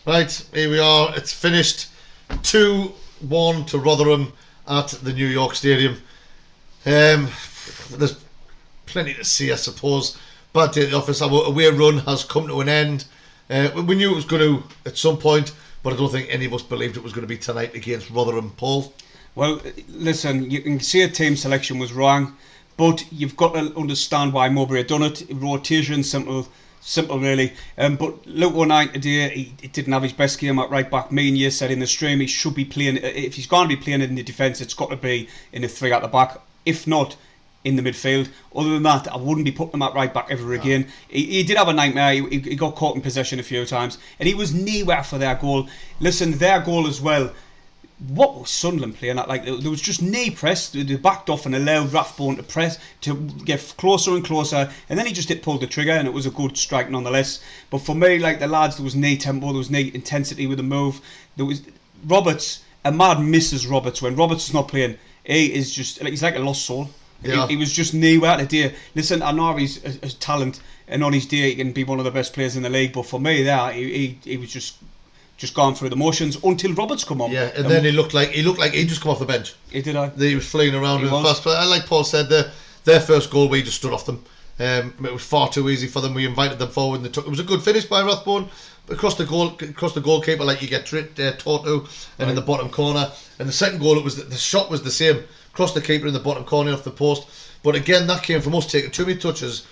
Right, here we are. It's finished 2-1 to Rotherham at the New York Stadium. There's plenty to see, I suppose. Bad day at the office. Our away run has come to an end. We knew it was going to at some point, but I don't think any of us believed it was going to be tonight against Rotherham. Paul? Well, listen, you can see a team selection was wrong, but you've got to understand why Mowbray had done it. Rotation, simple really. But Luke O'Nien today, he didn't have his best game at right back. Me and you said in the stream he should be playing, if he's going to be playing in the defence, it's got to be in the three at the back. If not, in the midfield. Other than that, I wouldn't be putting him at right back ever again. He did have a nightmare. He got caught in possession a few times, and he was nowhere for their goal. Listen, their goal as well. What was Sunderland playing at? Like, there was just knee press. They backed off and allowed Rathbone to press to get closer and closer, and then he just pulled the trigger, and it was a good strike nonetheless. But for me, like the lads, there was knee tempo, there was knee intensity with the move. There was Roberts. Ahmad misses Roberts when Roberts is not playing. He is just he's like a lost soul. Yeah. He was just nowhere today. Listen, I know he's a talent, and on his day he can be one of the best players in the league. But for me, there he was just gone through the motions until Roberts come on. Yeah, and then he looked like he'd just come off the bench. He did. He was flying around with fast. But like Paul said, their first goal, we just stood off them. It was far too easy for them. We invited them forward, and it was a good finish by Rathbone across the goalkeeper, like you get taught to, and in the bottom corner. And the second goal, the shot was the same, across the keeper in the bottom corner off the post. But again, that came from us taking too many touches,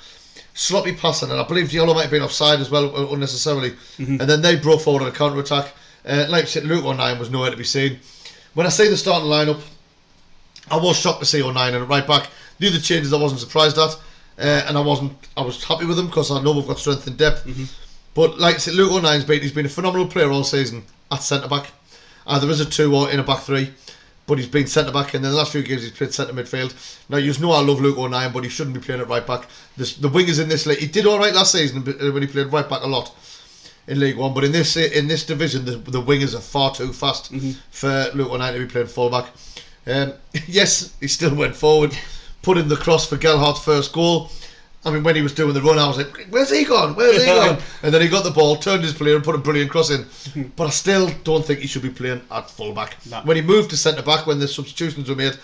sloppy passing, and I believe Diallo might have been offside as well, unnecessarily. And then they broke forward on a counter attack. Like I said, Luke O'Nien was nowhere to be seen. When I say the starting lineup, I was shocked to see O'Nien in it right back. The other changes I wasn't surprised at, and I was happy with them because I know we've got strength and depth. But like I said, Luke O'Nien's he's been a phenomenal player all season at centre back. There is a 2 or in a back 3, but he's been centre back, and in the last few games he's played centre midfield. Now you know I love Luke O'Nien, but he shouldn't be playing at right back. The wingers in this league, he did all right last season when he played right back a lot in League One, but in this division the wingers are far too fast for Luke O'Nien to be playing full back. Yes, he still went forward, put in the cross for Gelhardt's first goal. I mean, when he was doing the run, I was like, where's he gone? And then he got the ball, turned his player and put a brilliant cross in. But I still don't think he should be playing at full back. No. When he moved to centre back, when the substitutions were made,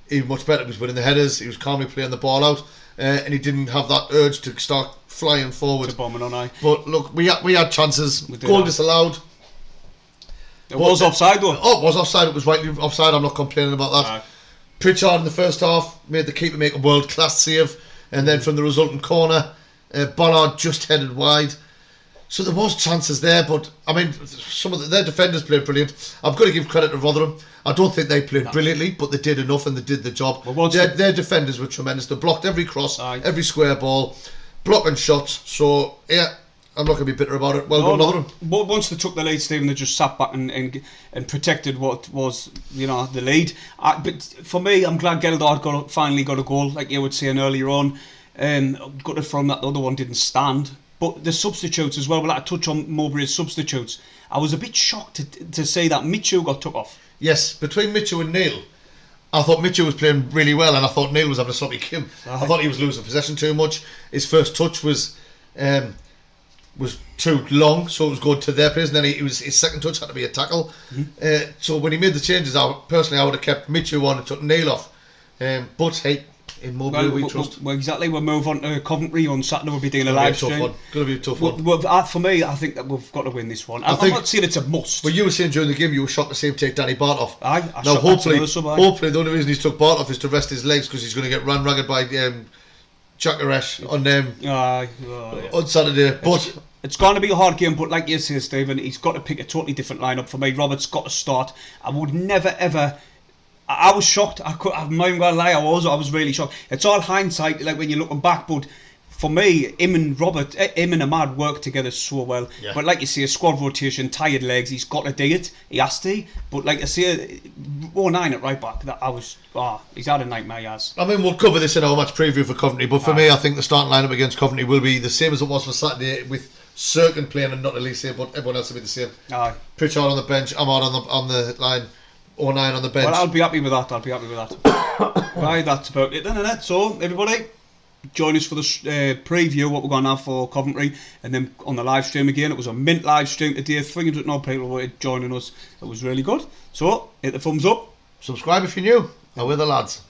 he was much better. He was winning the headers, he was calmly playing the ball out, and he didn't have that urge to start flying forward. But look, we had chances. Goal disallowed. It was offside though. Oh, it was offside. It was rightly offside. I'm not complaining about that. Pritchard in the first half made the keeper make a world-class save. And then from the resultant corner, Ballard just headed wide. So there was chances there, but I mean, some of their defenders played brilliant. I've got to give credit to Rotherham. I don't think they played brilliantly, but they did enough and they did the job. Their defenders were tremendous. They blocked every cross, every square ball, blocking shots. So yeah, I'm not going to be bitter about it. Well done, Rotherham. Once they took the lead, Stephen, they just sat back and protected what was, the lead. But for me, I'm glad Geldard finally got a goal, like you were saying earlier on. Got it from that the other one didn't stand. But the substitutes as well, we'll have to touch on Mowbray's substitutes. I was a bit shocked to say that Mitchell got took off. Yes, between Mitchell and Neil, I thought Mitchell was playing really well, and I thought Neil was having a sloppy game. I thought he was losing possession too much. His first touch was too long, so it was going to their place, and then his second touch had to be a tackle. So when he made the changes, I would have kept Mitchell on and took Neil off. But hey, in Mowbray we trust. Well, exactly. We'll move on to Coventry on Saturday. We'll be doing a live stream. Going to be a tough one. Well, for me, I think that we've got to win this one. I'm not saying it's a must. Well, you were saying during the game you were shocked to see him take Danny Bart off. Now, hopefully the only reason he's took Bart off is to rest his legs, because he's going to get ran ragged by Jacques on Saturday. But it's going to be a hard game, but like you say, Stephen, he's got to pick a totally different lineup for me. Roberts got to start. I would never ever. I was shocked. I'm not even going to lie. I was really shocked. It's all hindsight, like when you're looking back. But for me, him and Ahmad work together so well. Yeah. But like you say, a squad rotation, tired legs. He's got to do it. He has to. But like I say, 09 at right back. He's had a nightmare. Yes. I mean, we'll cover this in our match preview for Coventry. But for me, I think the starting lineup against Coventry will be the same as it was for Saturday, with Sirkin playing and not Elise, but everyone else will be the same. Pritchard on the bench, Ahmad on the line. 09 on the bench. Well, I'll be happy with that. Right, that's about it then, isn't it? So, everybody, join us for the preview, what we're going to have for Coventry, and then on the live stream again. It was a mint live stream today. 300 odd people were joining us. It was really good. So, hit the thumbs up. Subscribe if you're new. And we're the lads.